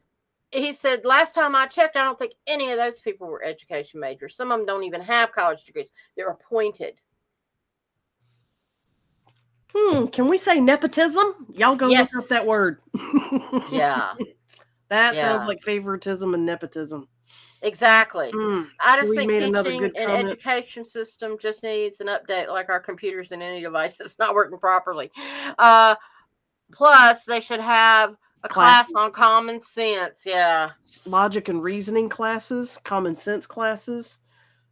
he said, last time I checked, I don't think any of those people were education majors. Some of them don't even have college degrees. They're appointed. Can we say nepotism? Y'all go look up that word. Yeah. That sounds like favoritism and nepotism. Exactly. I just think teaching and education system just needs an update, like our computers and any device that's not working properly. Plus, they should have A class classes, on common sense. Yeah. logic and reasoning classes, common sense classes,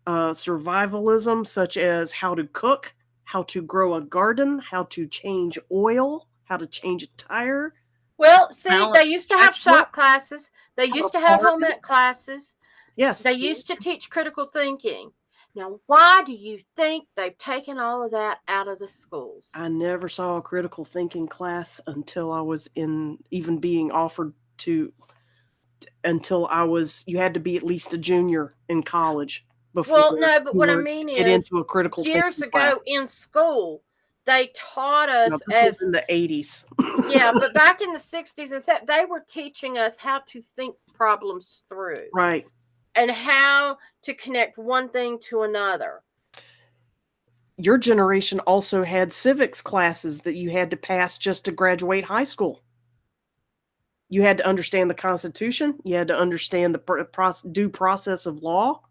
survivalism, such as how to cook, how to grow a garden, how to change oil, how to change a tire, Well, see, they balance used a to have checkbook, shop classes. They how to used to have home party. ec classes. They Yes, used to teach critical thinking. Now, why do you think they've taken all of that out of the schools? I never saw a critical thinking class until I was in even being offered to until I was you had to be at least a junior in college before Well, no, but you what I were to mean get is into a critical years thinking class. ago in school, they taught Now us this was as, in the 80s. yeah, but back in the 60s and 70s, they were teaching us how to think problems through Right. and how to connect one thing to another. Your generation also had civics classes that you had to pass just to graduate high school. You had to understand the Constitution. You had to understand the due process of law.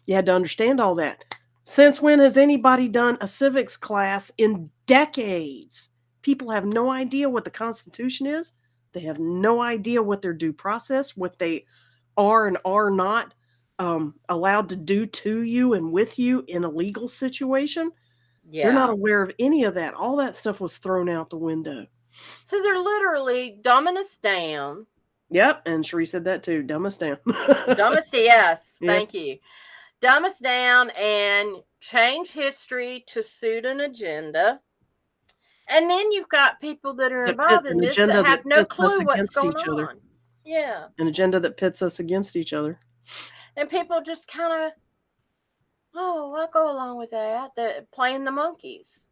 You had to understand all that. Since when has anybody done a civics class in decades? People have no idea what the Constitution is. They have no idea what their due process, what they are and are not allowed to do to you and with you in a legal situation. They're not Yeah. aware of any of that. All that stuff was thrown out the window. So they're literally dumbing us down. Yep, and Cherie said that too. Dumb us down. Dumb us, yes, Yeah. thank you. Dumb us down and change history to suit an agenda. And then you've got people that are involved in An this that agenda have that no pits us clue what's against going each other. on. Yeah. An agenda that pits us against each other. And people just kind of, oh, I'll go along with that. They're playing the monkeys.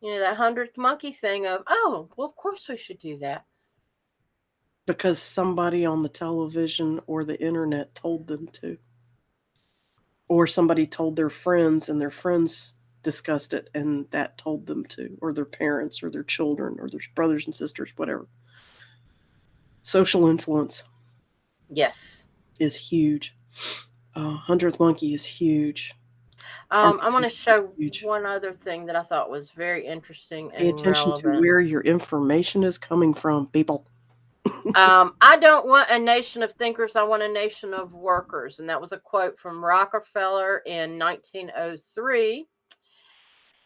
You know, that 100th monkey thing of, oh, well, of course we should do that. Because somebody on the television or the internet told them to. Or somebody told their friends and their friends discussed it and that told them to. Or their parents or their children or their brothers and sisters, whatever. Social influence Yes. is huge. 100th Monkey is huge. I want to Architecture is show huge. one other thing that I thought was very interesting Pay and attention to relevant. where your information is coming from, people. I don't want a nation of thinkers. I want a nation of workers. And that was a quote from Rockefeller in 1903.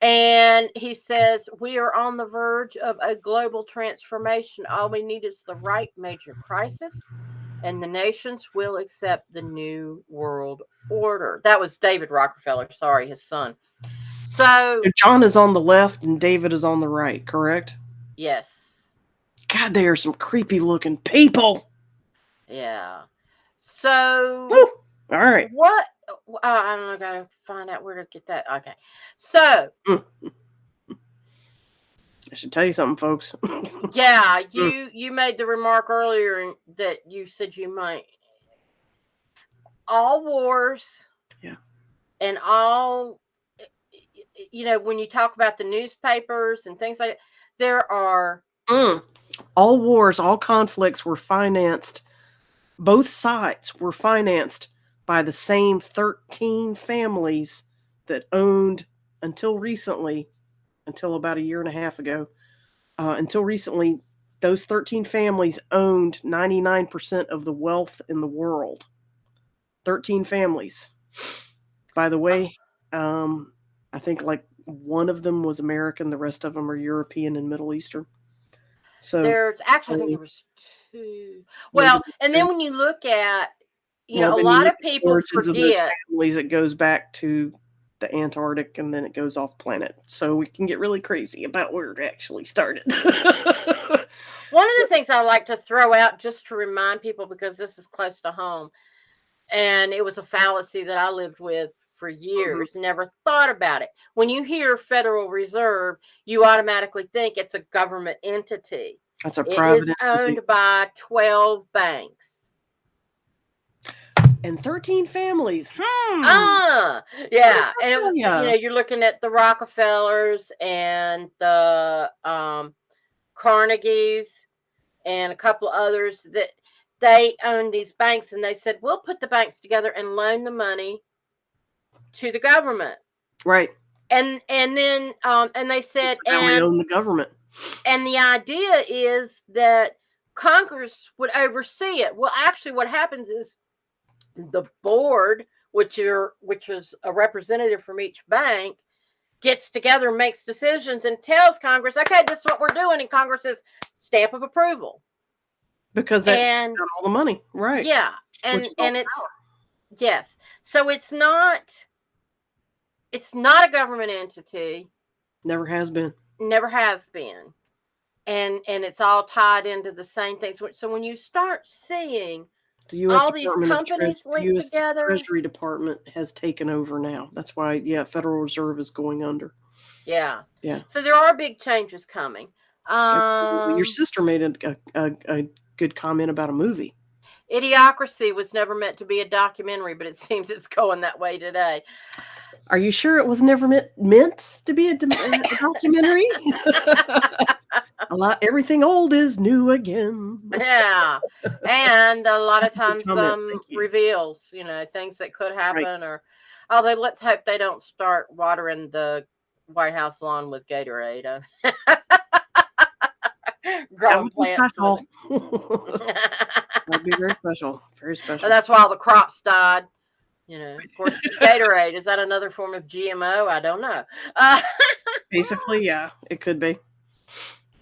And he says, we are on the verge of a global transformation. All we need is the right major crisis, and the nations will accept the new world order. That was David Rockefeller, sorry, his son. So, John is on the left and David is on the right, correct? yes. God, they are some creepy looking people. Yeah. So, Woo! All right. what? I don't know, gotta find out where to get that. Okay. So, I should tell you something, folks. yeah, you made the remark earlier that you said you might. All wars, Yeah. and all, when you talk about the newspapers and things like that, there are All wars, all conflicts were financed. Both sides were financed by the same 13 families that owned until recently, until about a year and a half ago, until recently, those 13 families owned 99% of the wealth in the world. 13 families. By the way, I think like one of them was American, the rest of them are European and Middle Eastern. So there's actually, I think there was two. maybe Well, and then when you look at, a then you lot look of at the people origins of those forget. families, it goes back to the Antarctic and then it goes off planet. So we can get really crazy about where it actually started. One of the things I like to throw out just to remind people, because this is close to home, and it was a fallacy that I lived with for years, never thought about it. When you hear Federal Reserve, you automatically think it's a government entity. That's a It private is entity. owned by 12 banks. And 13 families. Yeah. And it was, Yeah. you're looking at the Rockefellers and the Carnegies and a couple others that they own these banks, and they said, we'll put the banks together and loan the money to the government. Right. And then and they said, Now we own the government. and the idea is that Congress would oversee it. Well, actually, what happens is the board, which is a representative from each bank, gets together and makes decisions and tells Congress, okay, this is what we're doing, and Congress says stamp of approval. Because that got all the money, right? Yeah, and yes, so it's not a government entity. Never has been. Never has been. And it's all tied into the same things. So when you start seeing the U.S. all Department these companies of linked U.S. together, Treasury Department has taken over now. That's why, Federal Reserve is going under. Yeah. Yeah. So there are big changes coming. Absolutely. Your sister made a good comment about a movie. Idiocracy was never meant to be a documentary, but it seems it's going that way today. Are you sure it was never meant to be a documentary? Everything old is new again. Yeah, and a lot of times reveals, things that could happen, right. Although let's hope they don't start watering the White House lawn with Gatorade. Growing plants. That'd be very special. Very special. That's why all the crops died. Of course, Gatorade, is that another form of GMO? I don't know. Basically, yeah, it could be.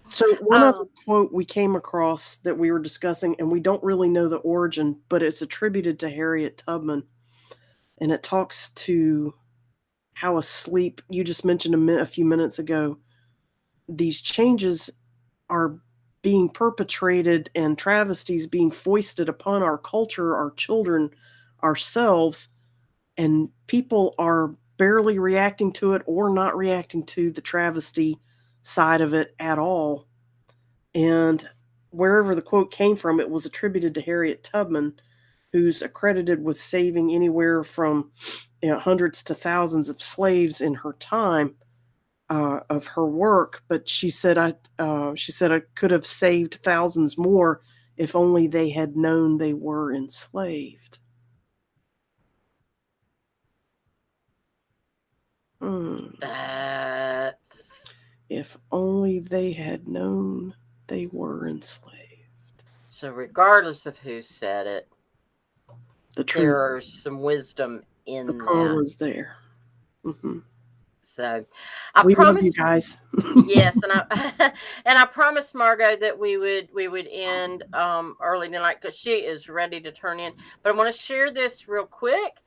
So one other quote we came across that we were discussing, and we don't really know the origin, but it's attributed to Harriet Tubman. And it talks to how asleep, you just mentioned a few minutes ago, these changes are being perpetrated and travesties being foisted upon our culture, our children, ourselves, and people are barely reacting to it or not reacting to the travesty side of it at all. And wherever the quote came from, it was attributed to Harriet Tubman, who's accredited with saving anywhere from hundreds to thousands of slaves in her time of her work. But she said, I could have saved thousands more if only they had known they were enslaved. That's... If only they had known they were enslaved. So regardless of who said it, there is some wisdom in the pearl is there. Mm-hmm. So we love you guys. Yes, and I promised Margot that we would end early tonight because she is ready to turn in. But I want to share this real quick.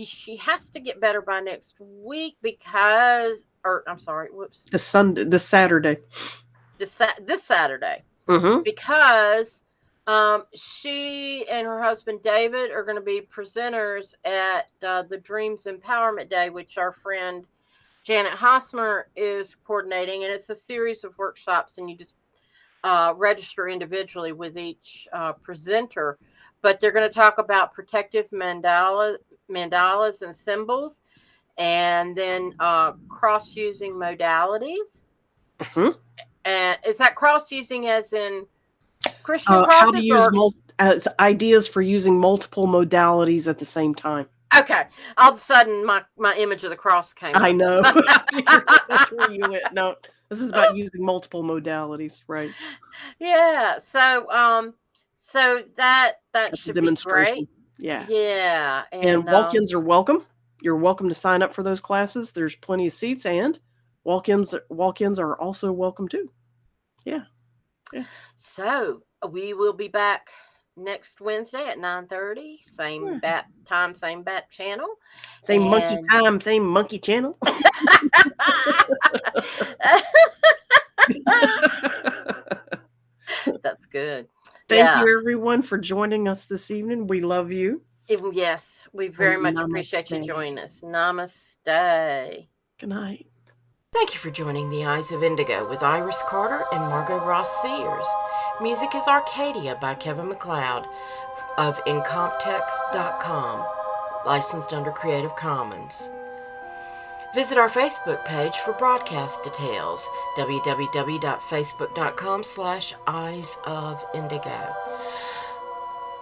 She has to get better by next week because, I'm sorry, whoops. This Saturday. This Saturday. Mm-hmm. Because she and her husband David are going to be presenters at the Dreams Empowerment Day, which our friend Janet Hosmer is coordinating, and it's a series of workshops, and you just register individually with each presenter. But they're going to talk about protective mandalas and symbols, and then cross-using modalities. Mm-hmm. And is that cross-using as in Christian crosses? How to use ideas for using multiple modalities at the same time. Okay. All of a sudden, my image of the cross came up. I know. That's where you went. No, this is about using multiple modalities, right? Yeah. So that should be great. Yeah. Yeah. And walk-ins are welcome. You're welcome to sign up for those classes. There's plenty of seats, and walk-ins are also welcome too. Yeah. Yeah. So we will be back next Wednesday at 9:30. Same bat time, same bat channel. Same monkey time, same monkey channel. That's good. Thank you, everyone, for joining us this evening. We love you. Yes, we very much appreciate you joining us. Namaste. Good night. Thank you for joining The Eyes of Indigo with Iris Carter and Margot Ross Sears. Music is Arcadia by Kevin MacLeod of Incomptech.com, licensed under Creative Commons. Visit our Facebook page for broadcast details, www.facebook.com/eyesofindigo.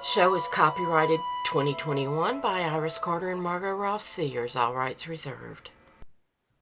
Show is copyrighted 2021 by Iris Carter and Margot Ross Sears, all rights reserved.